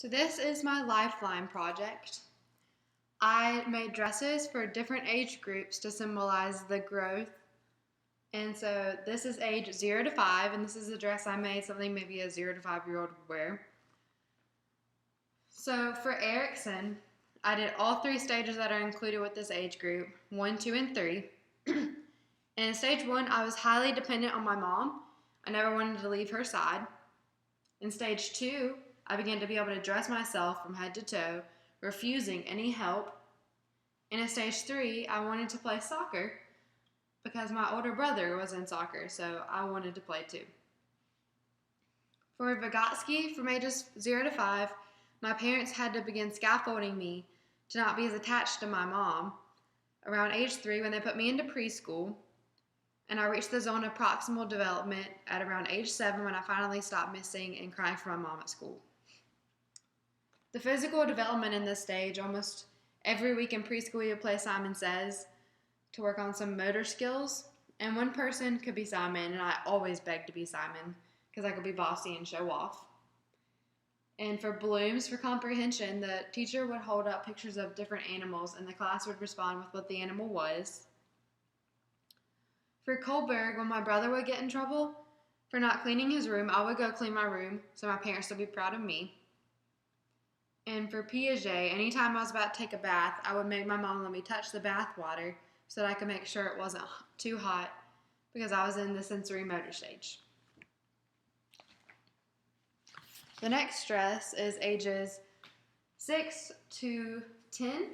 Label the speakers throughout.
Speaker 1: So this is my Lifeline project. I made dresses for different age groups to symbolize the growth. And so this is age 0 to 5, and this is a dress I made, something maybe a 0 to 5-year-old would wear. So for Erickson, I did all 3 stages that are included with this age group, 1, 2, and 3. And in stage 1, I was highly dependent on my mom. I never wanted to leave her side. In stage 2, I began to be able to dress myself from head to toe, refusing any help. And in stage 3, I wanted to play soccer because my older brother was in soccer, so I wanted to play too. For Vygotsky, from ages 0 to 5, my parents had to begin scaffolding me to not be as attached to my mom around age 3 when they put me into preschool, and I reached the zone of proximal development at around age 7 when I finally stopped missing and crying for my mom at school. The physical development in this stage, almost every week in preschool we would play Simon Says to work on some motor skills, and one person could be Simon, and I always begged to be Simon because I could be bossy and show off. And for Blooms, for comprehension, the teacher would hold up pictures of different animals and the class would respond with what the animal was. For Kohlberg, when my brother would get in trouble for not cleaning his room, I would go clean my room so my parents would be proud of me. And for Piaget, anytime I was about to take a bath, I would make my mom let me touch the bath water so that I could make sure it wasn't too hot because I was in the sensory motor stage. The next dress is ages 6 to 10.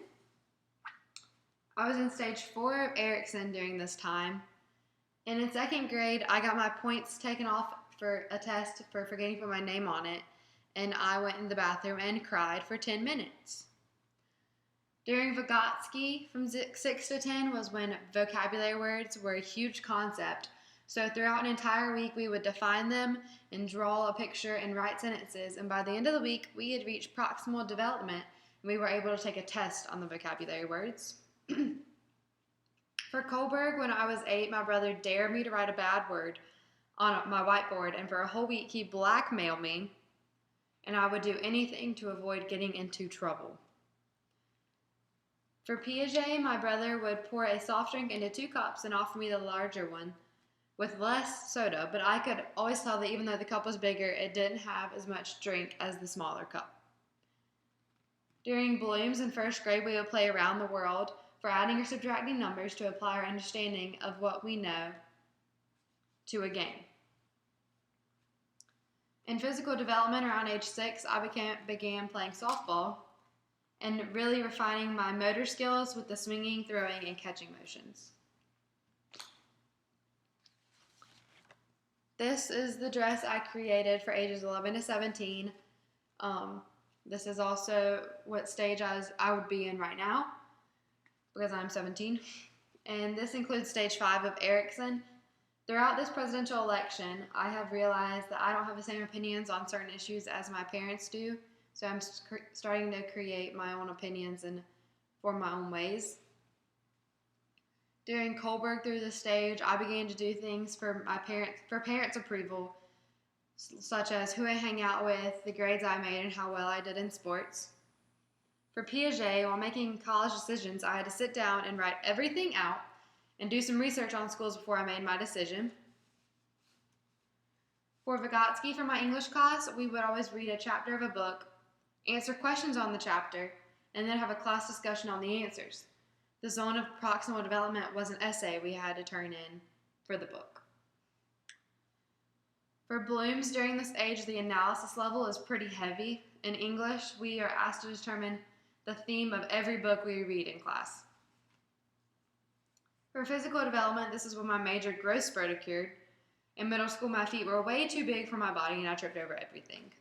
Speaker 1: I was in stage 4 of Erickson during this time. And in 2nd grade, I got my points taken off for a test for forgetting to put my name on it. And I went in the bathroom and cried for 10 minutes. During Vygotsky, from 6 to 10 was when vocabulary words were a huge concept. So throughout an entire week, we would define them and draw a picture and write sentences. And by the end of the week, we had reached proximal development, and we were able to take a test on the vocabulary words. For Kohlberg, when I was 8, my brother dared me to write a bad word on my whiteboard, and for a whole week, he blackmailed me, and I would do anything to avoid getting into trouble. For Piaget, my brother would pour a soft drink into 2 cups and offer me the larger one with less soda, but I could always tell that even though the cup was bigger, it didn't have as much drink as the smaller cup. During Blooms in 1st grade, we would play around the world for adding or subtracting numbers to apply our understanding of what we know to a game. In physical development around age 6, I began playing softball and really refining my motor skills with the swinging, throwing, and catching motions. This is the dress I created for ages 11 to 17. This is also what stage I would be in right now because I'm 17. And this includes stage 5 of Erickson. Throughout this presidential election, I have realized that I don't have the same opinions on certain issues as my parents do. So I'm starting to create my own opinions and form my own ways. During Kohlberg through this stage, I began to do things for parents' approval, such as who I hang out with, the grades I made, and how well I did in sports. For Piaget, while making college decisions, I had to sit down and write everything out and do some research on schools before I made my decision. For Vygotsky, for my English class, we would always read a chapter of a book, answer questions on the chapter, and then have a class discussion on the answers. The zone of proximal development was an essay we had to turn in for the book. For Blooms, during this age, the analysis level is pretty heavy. In English, we are asked to determine the theme of every book we read in class. For physical development, this is when my major growth spurt occurred. In middle school, my feet were way too big for my body and I tripped over everything.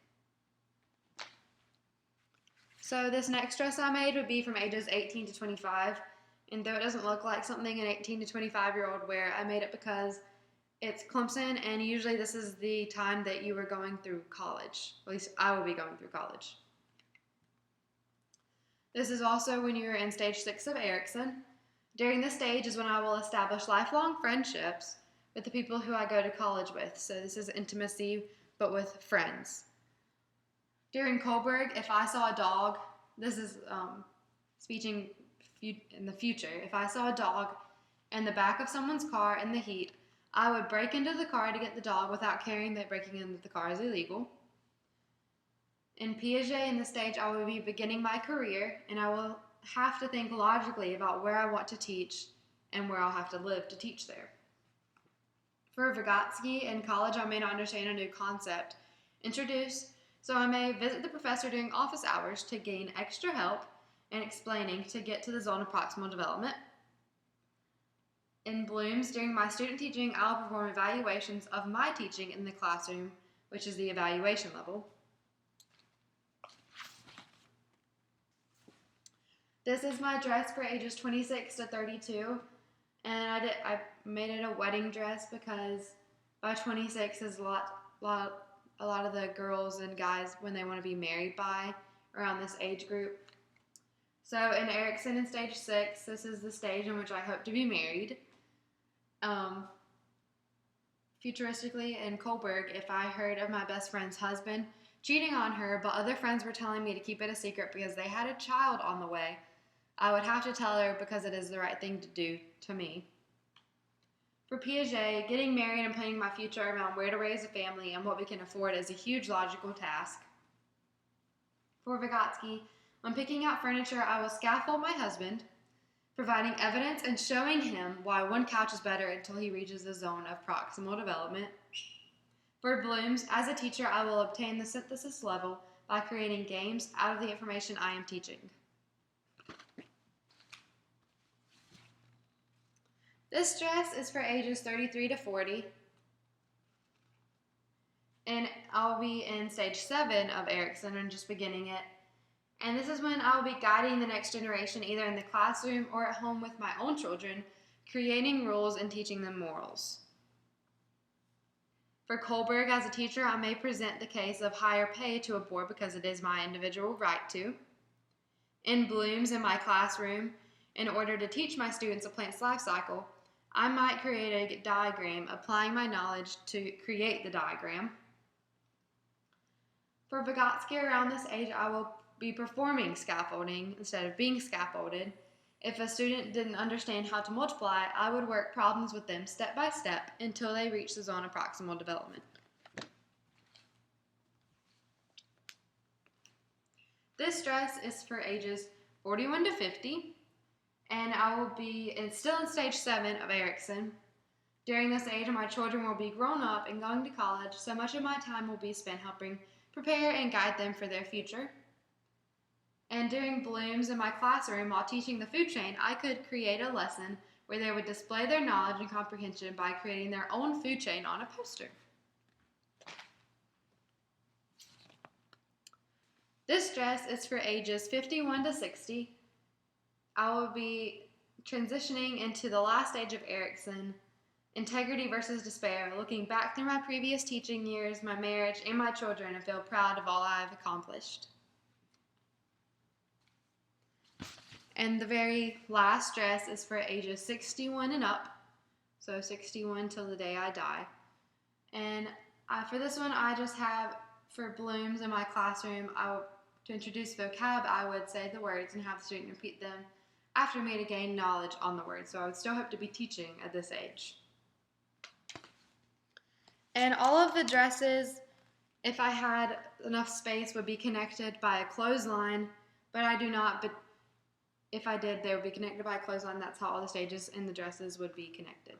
Speaker 1: So this next dress I made would be from ages 18 to 25. And though it doesn't look like something an 18 to 25-year-old wear, I made it because it's Clemson, and usually this is the time that you were going through college. At least I will be going through college. This is also when you're in stage 6 of Erickson. During this stage is when I will establish lifelong friendships with the people who I go to college with. So this is intimacy, but with friends. During Coburg, if I saw a dog, this is speaking in the future, if I saw a dog in the back of someone's car in the heat, I would break into the car to get the dog without caring that breaking into the car is illegal. In Piaget, in the stage, I will be beginning my career, and I will have to think logically about where I want to teach and where I'll have to live to teach there. For Vygotsky, in college, I may not understand a new concept introduced, so I may visit the professor during office hours to gain extra help in explaining to get to the zone of proximal development. In Bloom's, during my student teaching, I'll perform evaluations of my teaching in the classroom, which is the evaluation level. This is my dress for ages 26 to 32, and I made it a wedding dress because by 26 is a lot of the girls and guys when they want to be married by around this age group. So in Erickson in stage 6, this is the stage in which I hope to be married. Futuristically in Coburg, if I heard of my best friend's husband cheating on her, but other friends were telling me to keep it a secret because they had a child on the way, I would have to tell her because it is the right thing to do to me. For Piaget, getting married and planning my future around where to raise a family and what we can afford is a huge logical task. For Vygotsky, when picking out furniture, I will scaffold my husband, providing evidence and showing him why one couch is better until he reaches the zone of proximal development. For Bloom's, as a teacher, I will obtain the synthesis level by creating games out of the information I am teaching. This dress is for ages 33 to 40, and I'll be in stage 7 of Erickson and just beginning it. And this is when I'll be guiding the next generation either in the classroom or at home with my own children, creating rules and teaching them morals. For Kohlberg, as a teacher, I may present the case of higher pay to a board because it is my individual right to. In Bloom's, in my classroom, in order to teach my students a plant's life cycle, I might create a diagram, applying my knowledge to create the diagram. For Vygotsky, around this age, I will be performing scaffolding instead of being scaffolded. If a student didn't understand how to multiply, I would work problems with them step by step until they reach the zone of proximal development. This dress is for ages 41 to 50. And I will be still in stage 7 of Erickson. During this age, my children will be grown up and going to college, so much of my time will be spent helping prepare and guide them for their future. And during Bloom's in my classroom, while teaching the food chain, I could create a lesson where they would display their knowledge and comprehension by creating their own food chain on a poster. This dress is for ages 51 to 60. I will be transitioning into the last stage of Erickson, integrity versus despair, looking back through my previous teaching years, my marriage, and my children, and feel proud of all I have accomplished. And the very last dress is for ages 61 and up, so 61 till the day I die. And for this one, I just have, for Bloom's in my classroom, to introduce vocab, I would say the words and have the student repeat them after me to gain knowledge on the words. So I would still have to be teaching at this age. And all of the dresses, if I had enough space, would be connected by a clothesline, but I do not. But if I did, they would be connected by a clothesline. That's how all the stages in the dresses would be connected.